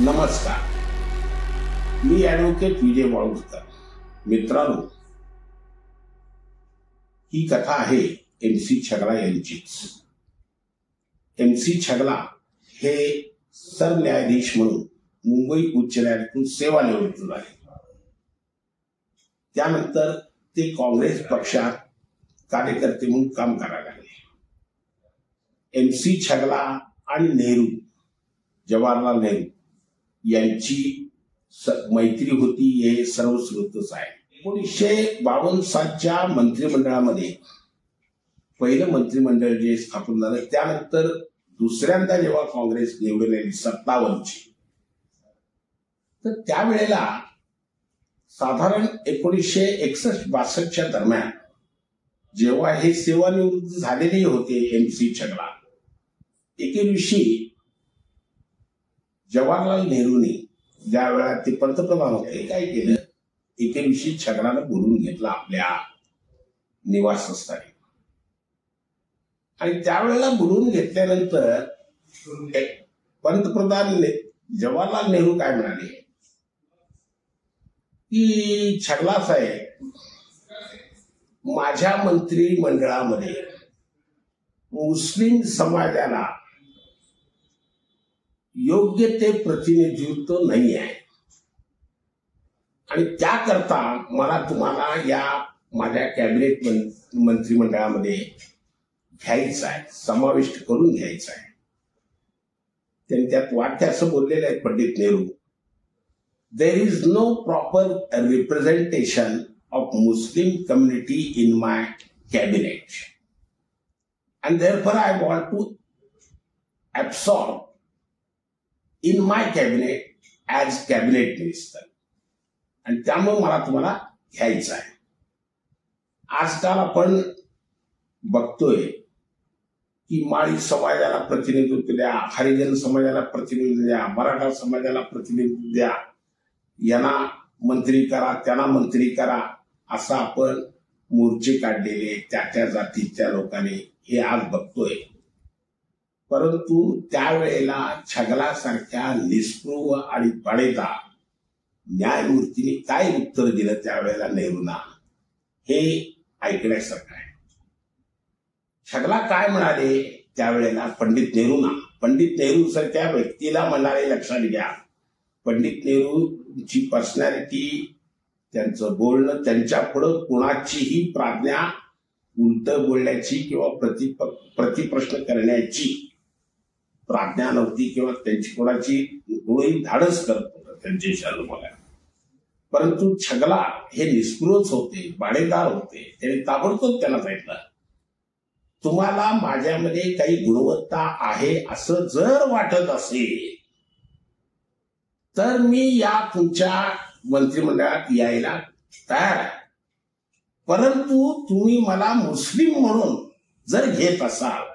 नमस्कार, मी ॲडव्होकेट विजय वाळुंजकर. मित्रांनो, ही कथा आहे MC छगला यांचीच. MC छगला हे सरन्यायाधीश म्हणून मुंबई उच्च न्यायालयातून सेवानिवृत्त झाले. त्यानंतर ते काँग्रेस पक्षात कार्यकर्ते म्हणून काम करायला लागले. MC छगला आणि नेहरू, जवाहरलाल नेहरू यांची मैत्री होती हे सर्वश्रुतच आहे. 1952 सालच्या मंत्रिमंडळामध्ये पहिलं मंत्रिमंडळ जे स्थापन झालं, त्यानंतर दुसऱ्यांदा जेव्हा काँग्रेस निवडून आली 57ची, तर त्यावेळेला साधारण 1961-62च्या दरम्यान जेव्हा हे सेवानिवृत्त झालेले होते MC छगला, एके दिवशी जवाहरलाल नेहरूंनी ज्या वेळा ते पंतप्रधान होते, काय केलं, एके दिवशी छगलानं बोलून घेतलं आपल्या निवासस्थानी. आणि त्यावेळेला बोलून घेतल्यानंतर पंतप्रधान जवाहरलाल नेहरू काय म्हणाले की छगला साहेब, माझ्या मंत्रिमंडळामध्ये मुस्लिम समाजाला योग्य ते प्रतिनिधित्व नाही आहे आणि त्याकरता मला तुम्हाला या माझ्या कॅबिनेट मंत्रिमंडळामध्ये घ्यायचं आहे, समाविष्ट करून घ्यायचं आहे. त्यांनी त्यात वाक्य असं बोललेलं आहे Pandit Nehru, there is no proper representation of Muslim community in my cabinet and therefore I want to absorb in my cabinet as cabinet minister, आणि त्यामुळे मला तुम्हाला घ्यायचं आहे. आजकाल आपण बघतोय की माळी समाजाला प्रतिनिधित्व द्या, हरिजन समाजाला प्रतिनिधित्व द्या, मराठा समाजाला प्रतिनिधित्व द्या, यांना मंत्री करा, त्यांना मंत्री करा, असं आपण मोर्चे काढलेले त्या जातीच्या लोकांनी हे आज बघतोय. परंतु त्यावेळेला छगलासारख्या निस्पृह आणि बडेदार न्यायमूर्तीने काय उत्तर दिलं त्यावेळेला नेहरूंना, हे ऐकण्यासारखं आहे. छगला काय म्हणाले त्यावेळेला पंडित नेहरूंना, पंडित नेहरू सारख्या व्यक्तीला म्हणाले, लक्षात घ्या, पंडित नेहरूंची पर्सनॅलिटी, त्यांचं बोलणं, त्यांच्या पुढं कुणाचीही प्राज्ञा उलट बोलण्याची किंवा प्रतिप्रश्न करण्याची प्राज्ञा नव्हती किंवा त्यांची कोणाची कोणी धाडस करत होतं त्यांच्याशी अनुभवायला. परंतु छगला हे निस्पृहच होते, बाडेदार होते. त्याने ताबडतोब त्यांना सांगितलं, तुम्हाला माझ्यामध्ये काही गुणवत्ता आहे असं जर वाटत असेल तर मी या तुमच्या मंत्रिमंडळात यायला तयार आहे, परंतु तुम्ही मला मुस्लिम म्हणून जर घेत असाल,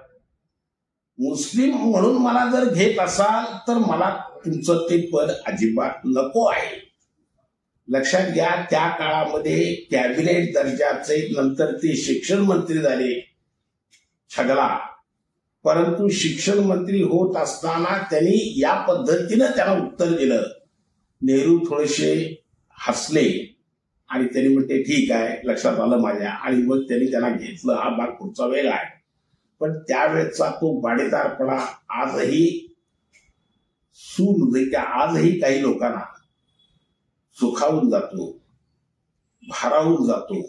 मुस्लिम म्हणून मला जर घेत असाल तर मला तुमचं ते पद अजिबात नको आहे. लक्षात घ्या, त्या काळामध्ये कॅबिनेट दर्जाचे, नंतर ते शिक्षण मंत्री झाले छगला, परंतु शिक्षण मंत्री होत असताना त्यांनी या पद्धतीनं त्यांना उत्तर दिलं. नेहरू थोडेसे हसले आणि त्यांनी म्हणते ठीक आहे, लक्षात आलं माझ्या, आणि मग त्यांनी त्यांना घेतलं. हा भाग पुढचा वेगळा आहे. पण त्यावेळेचा तो बाडेदारपणा आजही आजही काही लोकांना सुखावून जातो, भारावून जातो.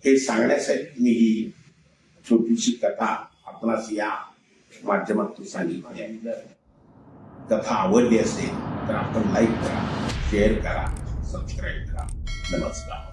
हे सांगण्यासाठी मी ही छोटीशी कथा आपणास या माध्यमातून सांगितली. कथा आवडली असेल तर आपण लाईक करा, शेअर करा, सबस्क्राईब करा. नमस्कार.